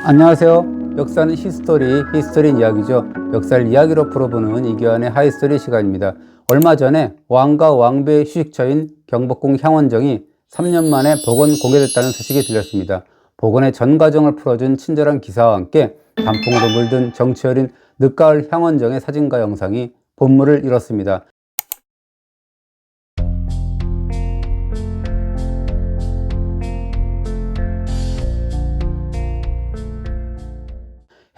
안녕하세요. 역사는 히스토리인 이야기죠. 역사를 이야기로 풀어보는 이규환의 하이스토리 시간입니다. 얼마 전에 왕과 왕비의 휴식처인 경복궁 향원정이 3년 만에 복원 공개됐다는 소식이 들렸습니다. 복원의 전 과정을 풀어준 친절한 기사와 함께 단풍으로 물든 정취어린 늦가을 향원정의 사진과 영상이 본물을 이뤘습니다.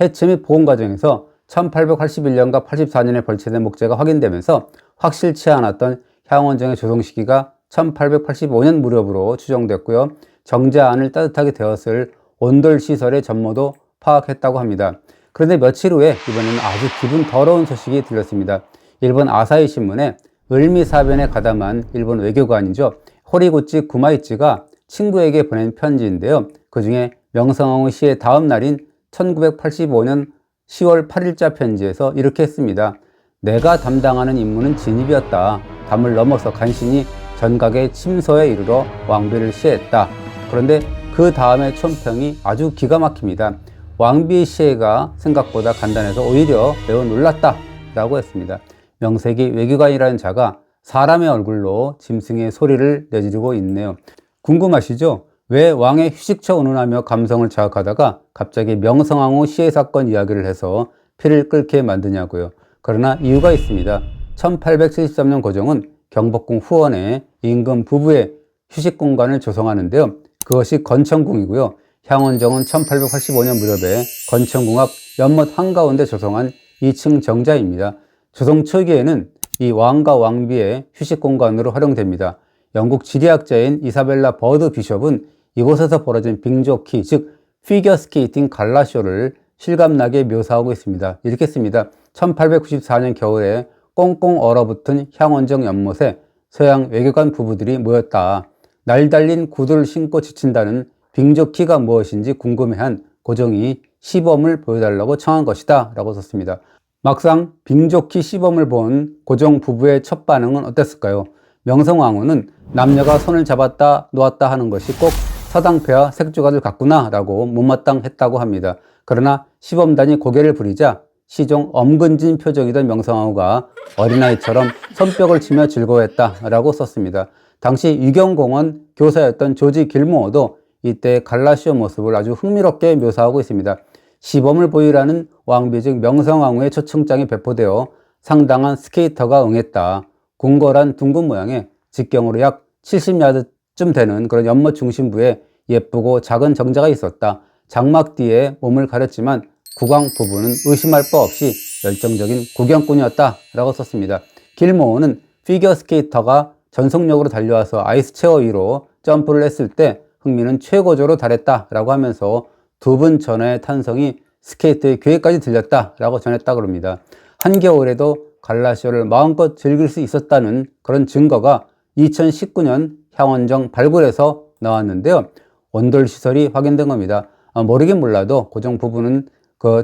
해체 및 복원 과정에서 1881년과 84년에 벌채된 목재가 확인되면서 확실치 않았던 향원정의 조성 시기가 1885년 무렵으로 추정됐고요. 정자안을 따뜻하게 데웠을 온돌시설의 전모도 파악했다고 합니다. 그런데 며칠 후에 이번에는 아주 기분 더러운 소식이 들렸습니다. 일본 아사히 신문에 을미사변에 가담한 일본 외교관이죠. 호리구치 구마이치가 친구에게 보낸 편지인데요. 그 중에 명성황후 시의 다음 날인 1985년 10월 8일자 편지에서 이렇게 했습니다. 내가 담당하는 임무는 진입이었다. 담을 넘어서 간신히 전각의 침소에 이르러 왕비를 시해했다. 그런데 그 다음의 촌평이 아주 기가 막힙니다. 왕비의 시해가 생각보다 간단해서 오히려 매우 놀랐다 라고 했습니다. 명색이 외교관이라는 자가 사람의 얼굴로 짐승의 소리를 내지르고 있네요. 궁금하시죠? 왜 왕의 휴식처 운운하며 감성을 자극하다가 갑자기 명성황후 시해 사건 이야기를 해서 피를 끓게 만드냐고요. 그러나 이유가 있습니다. 1873년 고종은 경복궁 후원에 임금 부부의 휴식 공간을 조성하는데요. 그것이 건천궁이고요. 향원정은 1885년 무렵에 건천궁 앞 연못 한가운데 조성한 2층 정자입니다. 조성 초기에는 이 왕과 왕비의 휴식 공간으로 활용됩니다. 영국 지리학자인 이사벨라 버드 비숍은 이곳에서 벌어진 빙조키, 즉 피겨스케이팅 갈라쇼를 실감나게 묘사하고 있습니다. 이렇게 씁니다. 1894년 겨울에 꽁꽁 얼어붙은 향원정 연못에 서양 외교관 부부들이 모였다. 날 달린 구두를 신고 지친다는 빙조키가 무엇인지 궁금해한 고종이 시범을 보여달라고 청한 것이다 라고 썼습니다. 막상 빙조키 시범을 본 고종 부부의 첫 반응은 어땠을까요? 명성황후는 남녀가 손을 잡았다 놓았다 하는 것이 꼭 서당패와 색조가들 같구나 라고 못마땅했다고 합니다. 그러나 시범단이 고개를 부리자 시종 엄근진 표정이던 명성황후가 어린아이처럼 손뼉을 치며 즐거워했다 라고 썼습니다. 당시 유경공원 교사였던 조지 길모어도 이때 갈라쇼 모습을 아주 흥미롭게 묘사하고 있습니다. 시범을 보이라는 왕비 즉 명성황후의 초청장이 배포되어 상당한 스케이터가 응했다. 궁궐한 둥근 모양의 직경으로 약 70야드쯤 되는 그런 연못 중심부에 예쁘고 작은 정자가 있었다. 장막 뒤에 몸을 가렸지만 국왕 부부는 의심할 바 없이 열정적인 구경꾼이었다 라고 썼습니다. 길모어는 피겨스케이터가 전속력으로 달려와서 아이스 체어 위로 점프를 했을 때 흥미는 최고조로 달했다 라고 하면서 두 분 전하의 탄성이 스케이트의 귀에까지 들렸다 라고 전했다고 합니다. 한겨울에도 갈라쇼를 마음껏 즐길 수 있었다는 그런 증거가 2019년 향원정 발굴에서 나왔는데요. 온돌시설이 확인된 겁니다. 모르긴 몰라도 고종 부부는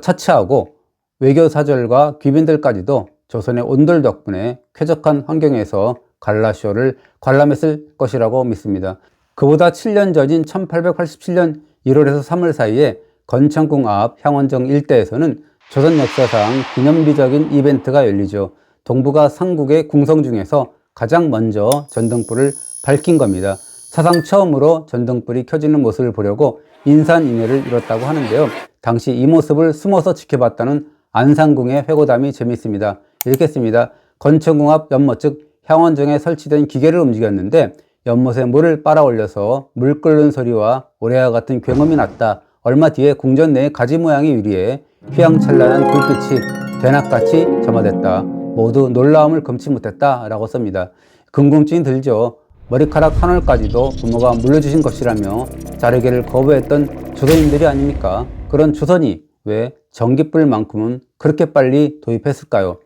차치하고 외교사절과 귀빈들까지도 조선의 온돌 덕분에 쾌적한 환경에서 갈라쇼를 관람했을 것이라고 믿습니다. 그보다 7년 전인 1887년 1월에서 3월 사이에 건천궁 앞 향원정 일대에서는 조선 역사상 기념비적인 이벤트가 열리죠. 동북아 삼국의 궁성 중에서 가장 먼저 전등불을 밝힌 겁니다. 사상 처음으로 전등불이 켜지는 모습을 보려고 인산인해를 이뤘다고 하는데요. 당시 이 모습을 숨어서 지켜봤다는 안상궁의 회고담이 재미있습니다. 이렇게 씁니다. 건천궁 앞 연못 즉 향원정에 설치된 기계를 움직였는데 연못에 물을 빨아 올려서 물 끓는 소리와 오래와 같은 굉음이 났다. 얼마 뒤에 궁전 내의 가지 모양의 유리에 휘황찬란한 불빛이 대낮같이 점화됐다. 모두 놀라움을 금치 못했다 라고 씁니다. 궁금증이 들죠. 머리카락 한 올까지도 부모가 물려주신 것이라며 자르기를 거부했던 조선인들이 아닙니까? 그런 조선이 왜 전기불만큼은 그렇게 빨리 도입했을까요?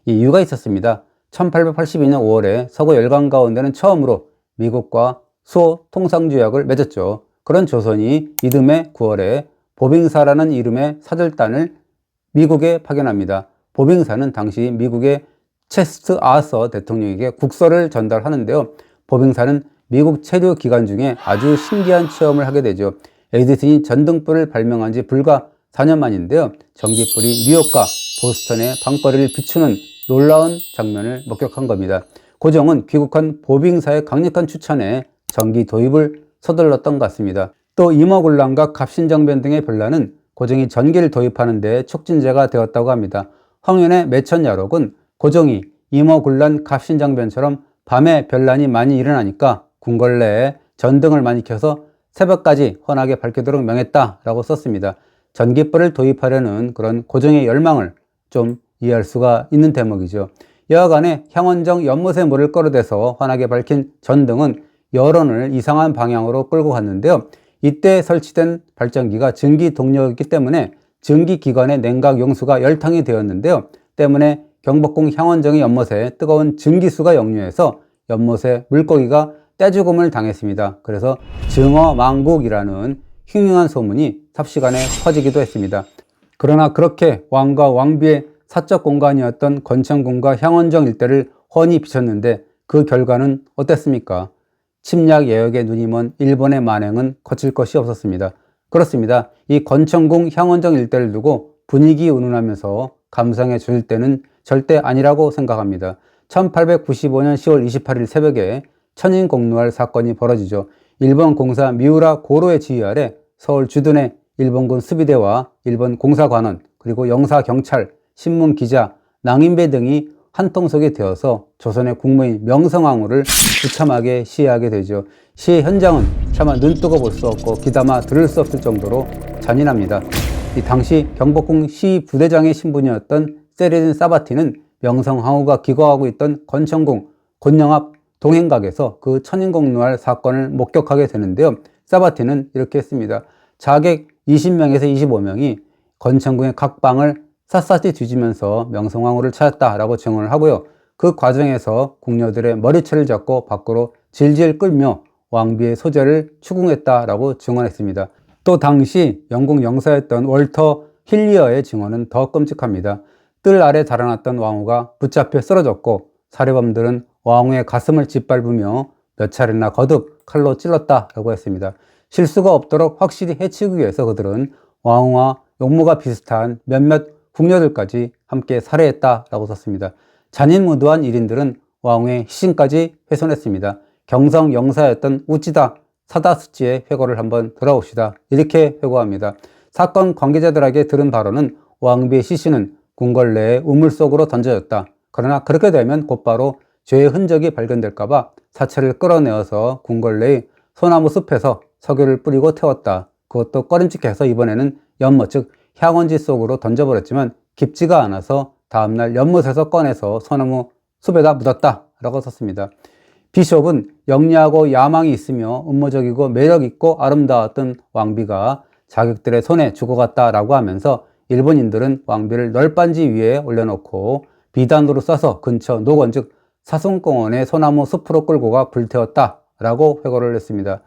이 이유가 있었습니다. 1882년 5월에 서구 열강 가운데는 처음으로 미국과 수호 통상조약을 맺었죠. 그런 조선이 이듬해 9월에 보빙사라는 이름의 사절단을 미국에 파견합니다. 보빙사는 당시 미국의 체스트 아서 대통령에게 국서를 전달하는데요. 보빙사는 미국 체류 기간 중에 아주 신기한 체험을 하게 되죠. 에디슨이 전등불을 발명한 지 불과 4년 만인데요. 전기불이 뉴욕과 보스턴의 방거리를 비추는 놀라운 장면을 목격한 겁니다. 고종은 귀국한 보빙사의 강력한 추천에 전기 도입을 서둘렀던 것 같습니다. 또 임어군란과 갑신정변 등의 변란은 고종이 전기를 도입하는 데 촉진제가 되었다고 합니다. 황윤의 매천야록은 고종이 임어군란, 갑신정변처럼 밤에 변란이 많이 일어나니까 궁궐내에 전등을 많이 켜서 새벽까지 환하게 밝히도록 명했다라고 썼습니다. 전기불을 도입하려는 그런 고종의 열망을 좀 이해할 수가 있는 대목이죠. 여하간에 향원정 연못에 물을 끌어대서 환하게 밝힌 전등은 여론을 이상한 방향으로 끌고 갔는데요. 이때 설치된 발전기가 증기 동력이기 때문에 증기기관의 냉각 용수가 열탕이 되었는데요. 때문에 경복궁 향원정의 연못에 뜨거운 증기수가 역류해서 연못에 물고기가 떼죽음을 당했습니다. 그래서 증어망국이라는 흉흉한 소문이 삽시간에 퍼지기도 했습니다. 그러나 그렇게 왕과 왕비의 사적 공간이었던 건천궁과 향원정 일대를 훤히 비쳤는데 그 결과는 어땠습니까? 침략 예역에 눈이 먼 일본의 만행은 거칠 것이 없었습니다. 그렇습니다. 이 건천궁 향원정 일대를 두고 분위기 운운하면서 감상해 줄 때는 절대 아니라고 생각합니다. 1895년 10월 28일 새벽에 천인공노할 사건이 벌어지죠. 일본 공사 미우라 고로의 지휘 아래 서울 주둔의 일본군 수비대와 일본 공사관원, 그리고 영사 경찰, 신문 기자, 낭인배 등이 한 통속이 되어서 조선의 국무인 명성황후를 비참하게 시해하게 되죠. 시해 현장은 차마 눈뜨고 볼 수 없고 귀담아 들을 수 없을 정도로 잔인합니다. 이 당시 경복궁 시 부대장의 신분이었던 세리든 사바티는 명성황후가 기거하고 있던 건천궁 곤령 앞 동행각에서 그 천인공노할 사건을 목격하게 되는데요. 사바티는 이렇게 했습니다. 자객 20명에서 25명이 건천궁의 각 방을 샅샅이 뒤지면서 명성황후를 찾았다라고 증언을 하고요. 그 과정에서 궁녀들의 머리채를 잡고 밖으로 질질 끌며 왕비의 소재를 추궁했다라고 증언했습니다. 또 당시 영국 영사였던 월터 힐리어의 증언은 더 끔찍합니다. 뜰 아래 달아났던 왕후가 붙잡혀 쓰러졌고 살해범들은 왕후의 가슴을 짓밟으며 몇 차례나 거듭 칼로 찔렀다라고 했습니다. 실수가 없도록 확실히 해치기 위해서 그들은 왕후와 용모가 비슷한 몇몇 궁녀들까지 함께 살해했다라고 썼습니다. 잔인무도한 일인들은 왕후의 희신까지 훼손했습니다. 경성 영사였던 우찌다 사다스치의 회고를 한번 들어봅시다. 이렇게 회고합니다. 사건 관계자들에게 들은 바로는 왕비의 시신은 궁궐 내에 우물 속으로 던져졌다. 그러나 그렇게 되면 곧바로 죄의 흔적이 발견될까봐 사체를 끌어내어서 궁궐 내의 소나무 숲에서 석유를 뿌리고 태웠다. 그것도 꺼림칙해서 이번에는 연못 즉 향원지 속으로 던져버렸지만 깊지가 않아서 다음날 연못에서 꺼내서 소나무 숲에다 묻었다 라고 썼습니다. 비숍은 영리하고 야망이 있으며 음모적이고 매력있고 아름다웠던 왕비가 자객들의 손에 죽어갔다라고 하면서 일본인들은 왕비를 널빤지 위에 올려놓고 비단으로 싸서 근처 노건 즉 사송공원의 소나무 숲으로 끌고 가 불태웠다라고 회고를 했습니다.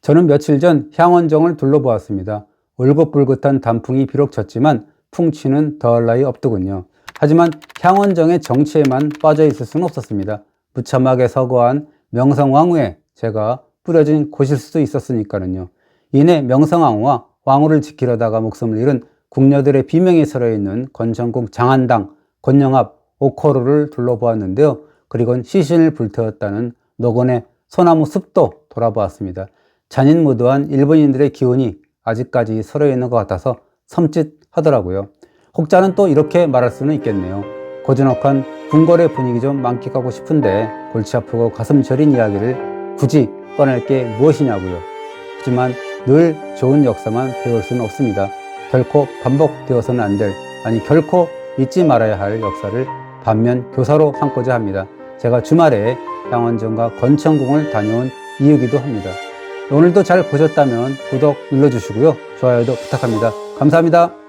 저는 며칠 전 향원정을 둘러보았습니다. 울긋불긋한 단풍이 비록 졌지만 풍치는 더할 나위 없더군요. 하지만 향원정의 정치에만 빠져 있을 수는 없었습니다. 무참하게 서거한 명성황후에 제가 뿌려진 곳일 수도 있었으니까는요. 이내 명성황후와 왕후를 지키려다가 목숨을 잃은 궁녀들의 비명이 서려있는 건천궁 장안당, 곤령 앞 오코루를 둘러보았는데요. 그리고 시신을 불태웠다는 노건의 소나무 숲도 돌아보았습니다. 잔인무도한 일본인들의 기운이 아직까지 서려있는 것 같아서 섬찟하더라고요. 혹자는 또 이렇게 말할 수는 있겠네요. 고즈넉한 궁궐의 분위기 좀 만끽하고 싶은데 골치 아프고 가슴 저린 이야기를 굳이 꺼낼 게 무엇이냐고요. 하지만 늘 좋은 역사만 배울 수는 없습니다. 결코 반복되어서는 안 될, 아니 결코 잊지 말아야 할 역사를 반면 교사로 삼고자 합니다. 제가 주말에 향원정과 건천궁을 다녀온 이유기도 합니다. 오늘도 잘 보셨다면 구독 눌러주시고요. 좋아요도 부탁합니다. 감사합니다.